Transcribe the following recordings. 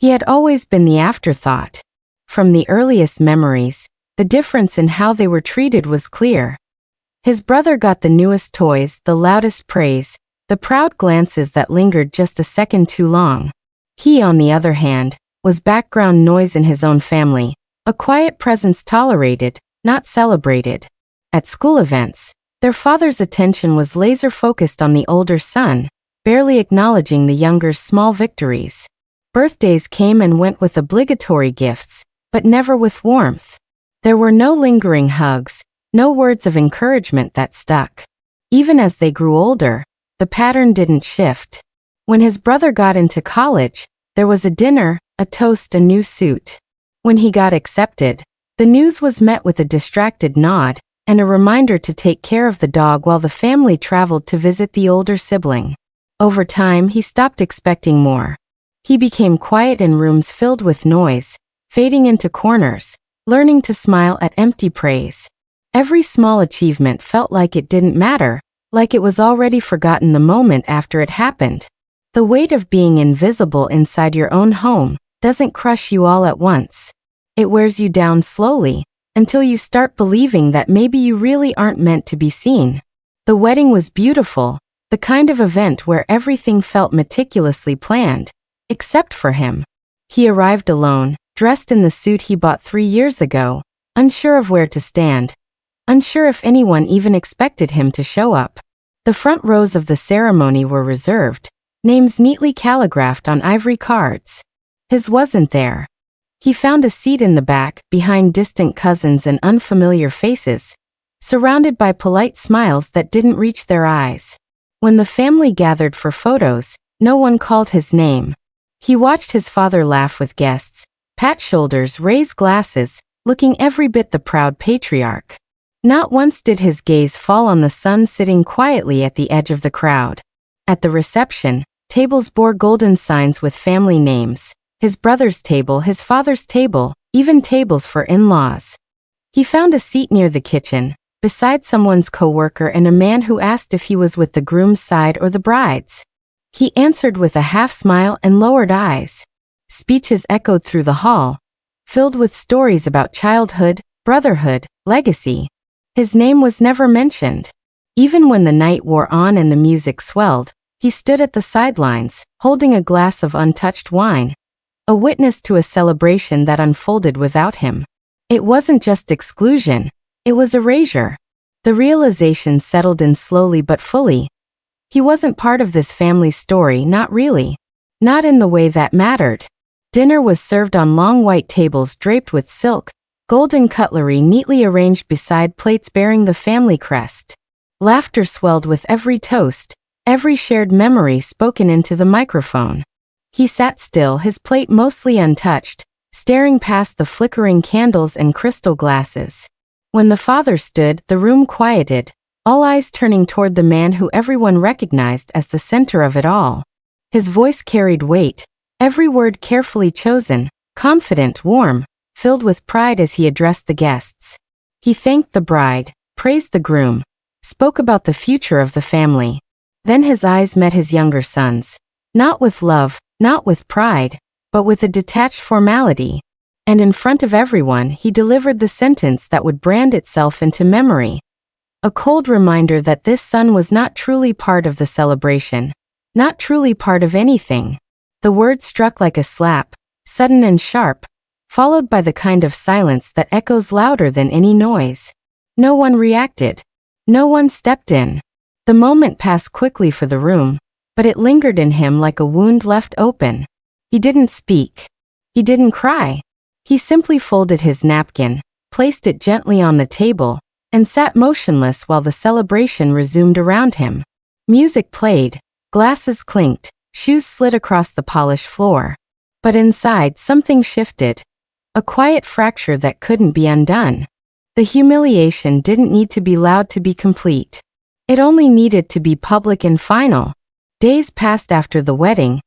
He had always been the afterthought. From the earliest memories, the difference in how they were treated was clear. His brother got the newest toys, the loudest praise, the proud glances that lingered just a second too long. He, on the other hand, was background noise in his own family, a quiet presence tolerated, not celebrated. At school events, their father's attention was laser-focused on the older son, barely acknowledging the younger's small victories. Birthdays came and went with obligatory gifts, but never with warmth. There were no lingering hugs, no words of encouragement that stuck. Even as they grew older, the pattern didn't shift. When his brother got into college, there was a dinner, a toast, a new suit. When he got accepted, the news was met with a distracted nod and a reminder to take care of the dog while the family traveled to visit the older sibling. Over time, he stopped expecting more. He became quiet in rooms filled with noise, fading into corners, learning to smile at empty praise. Every small achievement felt like it didn't matter, like it was already forgotten the moment after it happened. The weight of being invisible inside your own home doesn't crush you all at once. It wears you down slowly, until you start believing that maybe you really aren't meant to be seen. The wedding was beautiful, the kind of event where everything felt meticulously planned, except for him. He arrived alone, dressed in the suit he bought 3 years ago, unsure of where to stand, unsure if anyone even expected him to show up. The front rows of the ceremony were reserved, names neatly calligraphed on ivory cards. His wasn't there. He found a seat in the back, behind distant cousins and unfamiliar faces, surrounded by polite smiles that didn't reach their eyes. When the family gathered for photos, no one called his name. He watched his father laugh with guests, pat shoulders, raise glasses, looking every bit the proud patriarch. Not once did his gaze fall on the son sitting quietly at the edge of the crowd. At the reception, tables bore golden signs with family names. His brother's table, his father's table, even tables for in-laws. He found a seat near the kitchen, beside someone's coworker and a man who asked if he was with the groom's side or the bride's. He answered with a half-smile and lowered eyes. Speeches echoed through the hall, filled with stories about childhood, brotherhood, legacy. His name was never mentioned. Even when the night wore on and the music swelled, he stood at the sidelines, holding a glass of untouched wine, a witness to a celebration that unfolded without him. It wasn't just exclusion, it was erasure. The realization settled in slowly but fully. He wasn't part of this family's story, not really. Not in the way that mattered. Dinner was served on long white tables draped with silk, golden cutlery neatly arranged beside plates bearing the family crest. Laughter swelled with every toast, every shared memory spoken into the microphone. He sat still, his plate mostly untouched, staring past the flickering candles and crystal glasses. When the father stood, the room quieted, all eyes turning toward the man who everyone recognized as the center of it all. His voice carried weight, every word carefully chosen, confident, warm, filled with pride as he addressed the guests. He thanked the bride, praised the groom, spoke about the future of the family. Then his eyes met his younger son's. Not with love, not with pride, but with a detached formality. And in front of everyone, he delivered the sentence that would brand itself into memory. A cold reminder that this son was not truly part of the celebration, not truly part of anything. The word struck like a slap, sudden and sharp, followed by the kind of silence that echoes louder than any noise. No one reacted. No one stepped in. The moment passed quickly for the room, but it lingered in him like a wound left open. He didn't speak. He didn't cry. He simply folded his napkin, placed it gently on the table, and sat motionless while the celebration resumed around him. Music played, glasses clinked, shoes slid across the polished floor. But inside, something shifted. A quiet fracture that couldn't be undone. The humiliation didn't need to be loud to be complete. It only needed to be public and final. Days passed after the wedding,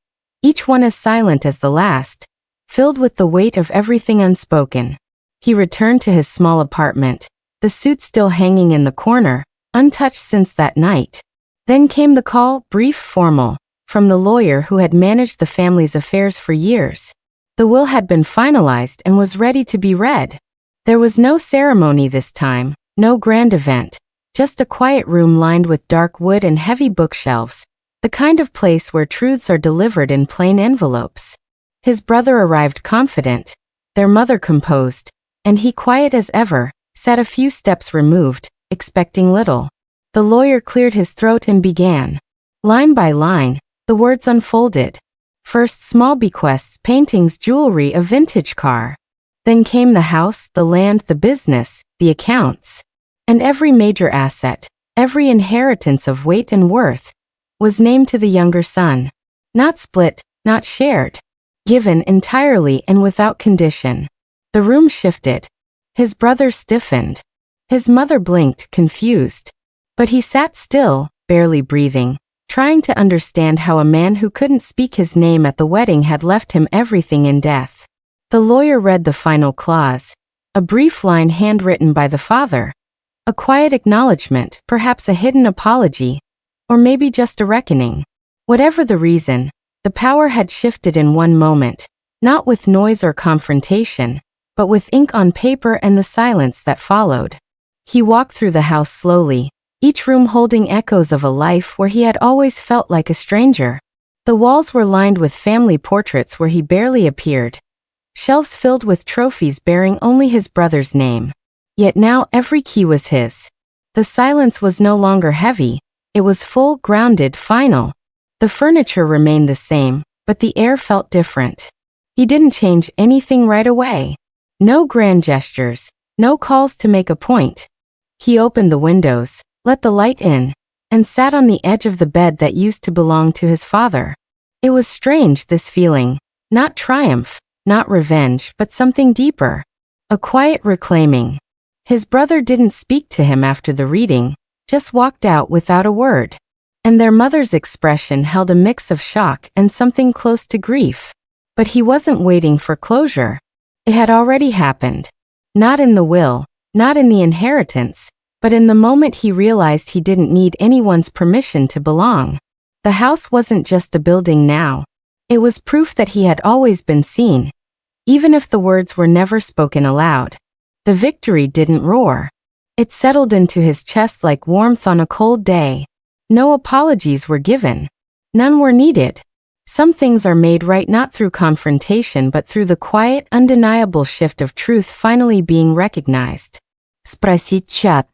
each one as silent as the last, filled with the weight of everything unspoken. He returned to his small apartment, the suit still hanging in the corner, untouched since that night. Then came the call, brief, formal, from the lawyer who had managed the family's affairs for years. The will had been finalized and was ready to be read. There was no ceremony this time, no grand event, just a quiet room lined with dark wood and heavy bookshelves, the kind of place where truths are delivered in plain envelopes. His brother arrived confident, their mother composed, and he, quiet as ever, sat a few steps removed, expecting little. The lawyer cleared his throat and began. Line by line, the words unfolded. First small bequests, paintings, jewelry, a vintage car. Then came the house, the land, the business, the accounts. And every major asset, every inheritance of weight and worth, was named to the younger son. Not split, not shared. Given entirely and without condition. The room shifted. His brother stiffened. His mother blinked, confused. But he sat still, barely breathing, trying to understand how a man who couldn't speak his name at the wedding had left him everything in death. The lawyer read the final clause, a brief line handwritten by the father. A quiet acknowledgement, perhaps a hidden apology, or maybe just a reckoning. Whatever the reason, the power had shifted in one moment, not with noise or confrontation, but with ink on paper and the silence that followed. He walked through the house slowly, each room holding echoes of a life where he had always felt like a stranger. The walls were lined with family portraits where he barely appeared, shelves filled with trophies bearing only his brother's name. Yet now every key was his. The silence was no longer heavy, it was full, grounded, final. The furniture remained the same, but the air felt different. He didn't change anything right away. No grand gestures, no calls to make a point. He opened the windows, let the light in, and sat on the edge of the bed that used to belong to his father. It was strange, this feeling, not triumph, not revenge, but something deeper. A quiet reclaiming. His brother didn't speak to him after the reading, just walked out without a word. And their mother's expression held a mix of shock and something close to grief. But he wasn't waiting for closure. It had already happened. Not in the will, not in the inheritance, but in the moment he realized he didn't need anyone's permission to belong. The house wasn't just a building now. It was proof that he had always been seen, even if the words were never spoken aloud. The victory didn't roar. It settled into his chest like warmth on a cold day. No apologies were given. None were needed. Some things are made right not through confrontation but through the quiet, undeniable shift of truth finally being recognized. Спросить чат.